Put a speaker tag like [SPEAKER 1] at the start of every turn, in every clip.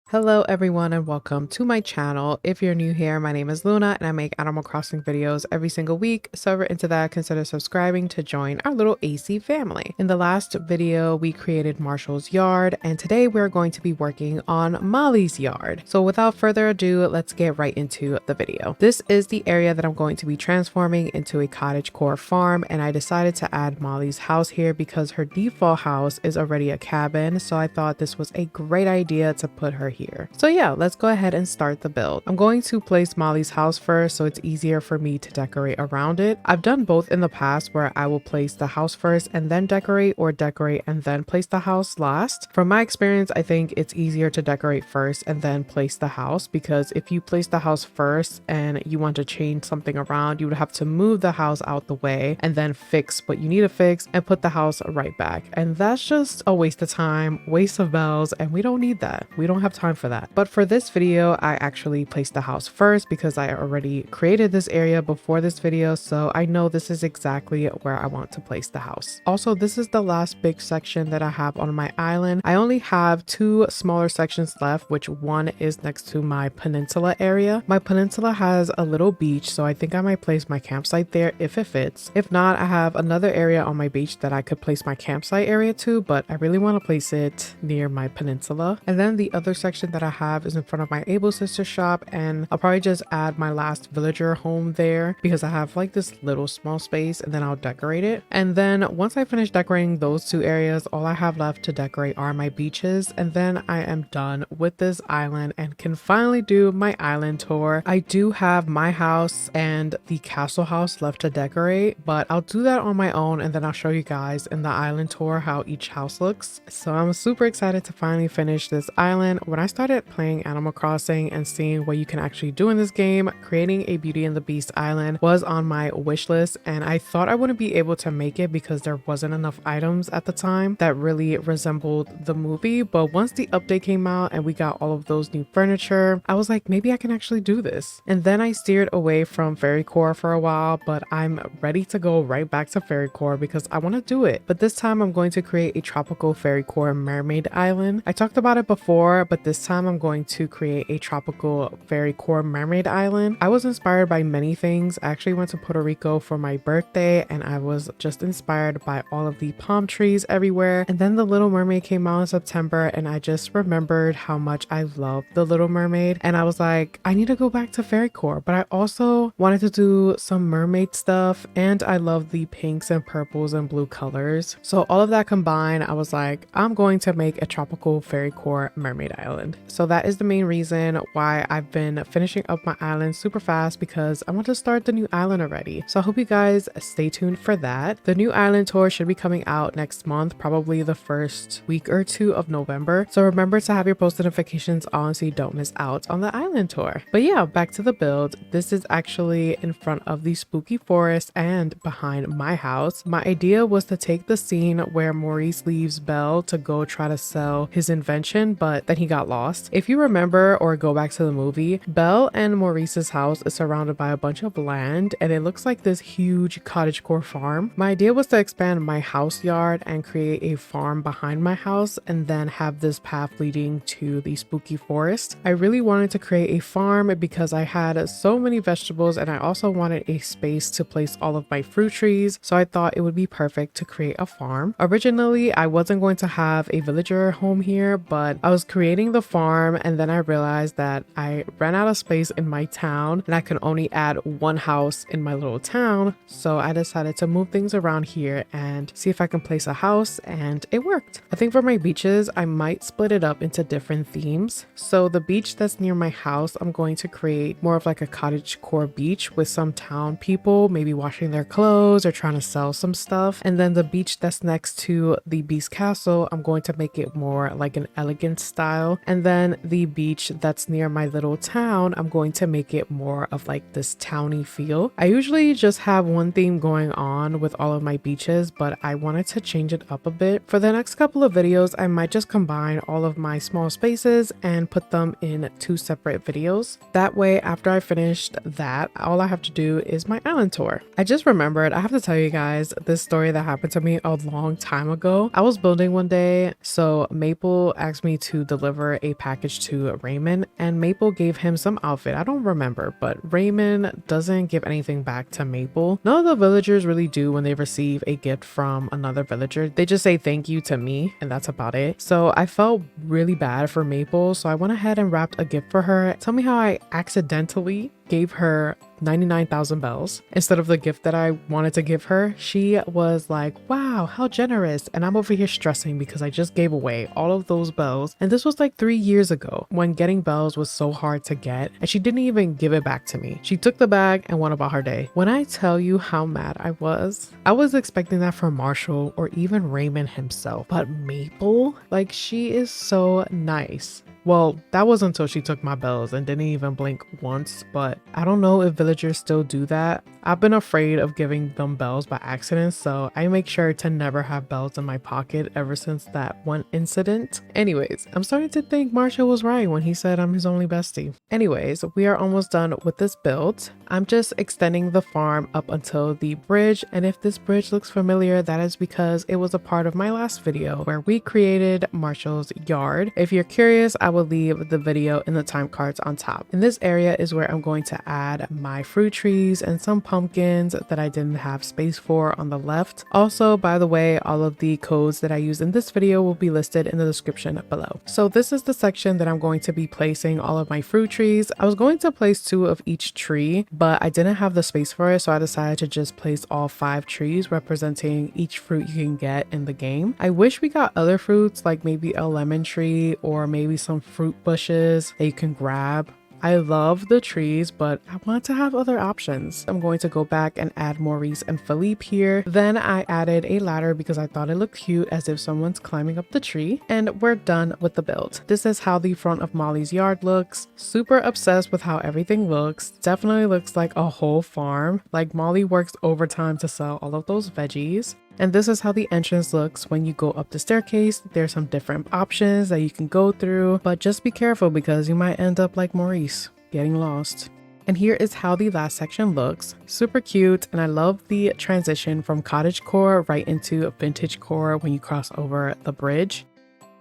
[SPEAKER 1] Hello everyone and welcome to my channel. If you're new here, my name is Luna and I make Animal Crossing videos every single week. So if you're into that, consider subscribing to join our little AC family. In the last video, we created Marshall's yard and today we're going to be working on Molly's yard. So without further ado, let's get right into the video. This is the area that I'm going to be transforming into a cottagecore farm, and I decided to add Molly's house here because her default house is already a cabin. So I thought this was a great idea to put her here. So yeah, let's go ahead and start the build. I'm going to place Molly's house first so it's easier for me to decorate around it. I've done both in the past where I will place the house first and then decorate, or decorate and then place the house last. From my experience, I think it's easier to decorate first and then place the house, because if you place the house first and you want to change something around, you would have to move the house out the way and then fix what you need to fix and put the house right back. And that's just a waste of time, waste of bells, and we don't need that. We don't have time for that. But for this video, I actually placed the house first because I already created this area before this video, so I know this is exactly where I want to place the house. Also, this is the last big section that I have on my island. I only have two smaller sections left, which one is next to my peninsula area. My peninsula has a little beach, so I think I might place my campsite there if it fits. If not, I have another area on my beach that I could place my campsite area to, but I really want to place it near my peninsula. And then the other section that I have is in front of my Able Sister shop, and I'll probably just add my last villager home there because I have like this little small space, and then I'll decorate it. And then once I finish decorating those two areas, all I have left to decorate are my beaches, and then I am done with this island and can finally do my island tour. I do have my house and the castle house left to decorate, but I'll do that on my own, and then I'll show you guys in the island tour how each house looks. So I'm super excited to finally finish this island. When I started playing Animal Crossing and seeing what you can actually do in this game, creating a Beauty and the Beast island was on my wish list, and I thought I wouldn't be able to make it because there wasn't enough items at the time that really resembled the movie. But once the update came out and we got all of those new furniture, I was like, maybe I can actually do this. And then I steered away from Fairycore for a while, but I'm ready to go right back to Fairycore because I want to do it. But this time I'm going to create a tropical Fairycore mermaid island. I talked about it before, but this time I'm going to create a tropical Fairycore mermaid island. I was inspired by many things. I actually went to Puerto Rico for my birthday and I was just inspired by all of the palm trees everywhere. And then The Little Mermaid came out in September, and I just remembered how much I love The Little Mermaid, and I was like, I need to go back to Fairycore. But I also wanted to do some mermaid stuff, and I love the pinks and purples and blue colors. So all of that combined, I was like, I'm going to make a tropical Fairycore mermaid island. So that is the main reason why I've been finishing up my island super fast, because I want to start the new island already. So I hope you guys stay tuned for that. The new island tour should be coming out next month, probably the first week or two of November. So remember to have your post notifications on so you don't miss out on the island tour. But yeah, back to the build. This is actually in front of the spooky forest and behind my house. My idea was to take the scene where Maurice leaves Belle to go try to sell his invention, but then he got lost. If you remember or go back to the movie, Belle and Maurice's house is surrounded by a bunch of land, and it looks like this huge cottagecore farm. My idea was to expand my house yard and create a farm behind my house, and then have this path leading to the spooky forest. I really wanted to create a farm because I had so many vegetables, and I also wanted a space to place all of my fruit trees, so I thought it would be perfect to create a farm. Originally, I wasn't going to have a villager home here, but I was creating the farm, and then I realized that I ran out of space in my town and I can only add one house in my little town. So I decided to move things around here and see if I can place a house, and it worked. I think for my beaches, I might split it up into different themes. So the beach that's near my house, I'm going to create more of like a cottagecore beach with some town people maybe washing their clothes or trying to sell some stuff. And then the beach that's next to the Beast Castle, I'm going to make it more like an elegant style. And then the beach that's near my little town, I'm going to make it more of like this towny feel. I usually just have one theme going on with all of my beaches, but I wanted to change it up a bit. For the next couple of videos, I might just combine all of my small spaces and put them in two separate videos. That way, after I finished that, all I have to do is my island tour. I just remembered, I have to tell you guys this story that happened to me a long time ago. I was building one day, so Maple asked me to deliver for a package to Raymond, and Maple gave him some outfit. I don't remember, but Raymond doesn't give anything back to Maple. None of the villagers really do when they receive a gift from another villager. They just say thank you to me, and that's about it. So I felt really bad for Maple, so I went ahead and wrapped a gift for her. Tell me how I accidentally gave her 99,000 bells instead of the gift that I wanted to give her. She was like, wow, how generous. And I'm over here stressing because I just gave away all of those bells. And this was like 3 years ago when getting bells was so hard to get. And she didn't even give it back to me. She took the bag and went about her day. When I tell you how mad I was expecting that from Marshall or even Raymond himself. But Maple, like, she is so nice. Well, that was until she took my bells and didn't even blink once, but I don't know if villagers still do that. I've been afraid of giving them bells by accident, so I make sure to never have bells in my pocket ever since that one incident. Anyways, I'm starting to think Marshall was right when he said I'm his only bestie. Anyways, we are almost done with this build. I'm just extending the farm up until the bridge, and if this bridge looks familiar, that is because it was a part of my last video where we created Marshall's yard. If you're curious, I will leave the video in the time cards on top. In this area is where I'm going to add my fruit trees and some pumpkins that I didn't have space for on the left. Also, by the way, all of the codes that I use in this video will be listed in the description below. So this is the section that I'm going to be placing all of my fruit trees. I was going to place 2 of each tree, but I didn't have the space for it, so I decided to just place all 5 trees representing each fruit you can get in the game. I wish we got other fruits, like maybe a lemon tree or maybe some fruit bushes that you can grab. I love the trees, but I want to have other options. I'm going to go back and add Maurice and Philippe here. Then I added a ladder because I thought it looked cute as if someone's climbing up the tree. And we're done with the build. This is how the front of Molly's yard looks. Super obsessed with how everything looks. Definitely looks like a whole farm. Like Molly works overtime to sell all of those veggies. And this is how the entrance looks when you go up the staircase. There's some different options that you can go through, but just be careful because you might end up like Maurice, getting lost. And here is how the last section looks. Super cute, and I love the transition from cottagecore right into vintagecore when you cross over the bridge.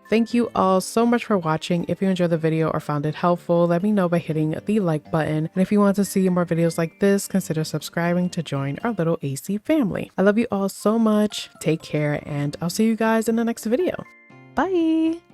[SPEAKER 1] Thank you all so much for watching. If you enjoyed the video or found it helpful, let me know by hitting the like button. And if you want to see more videos like this, consider subscribing to join our little AC family. I love you all so much. Take care, and I'll see you guys in the next video. Bye!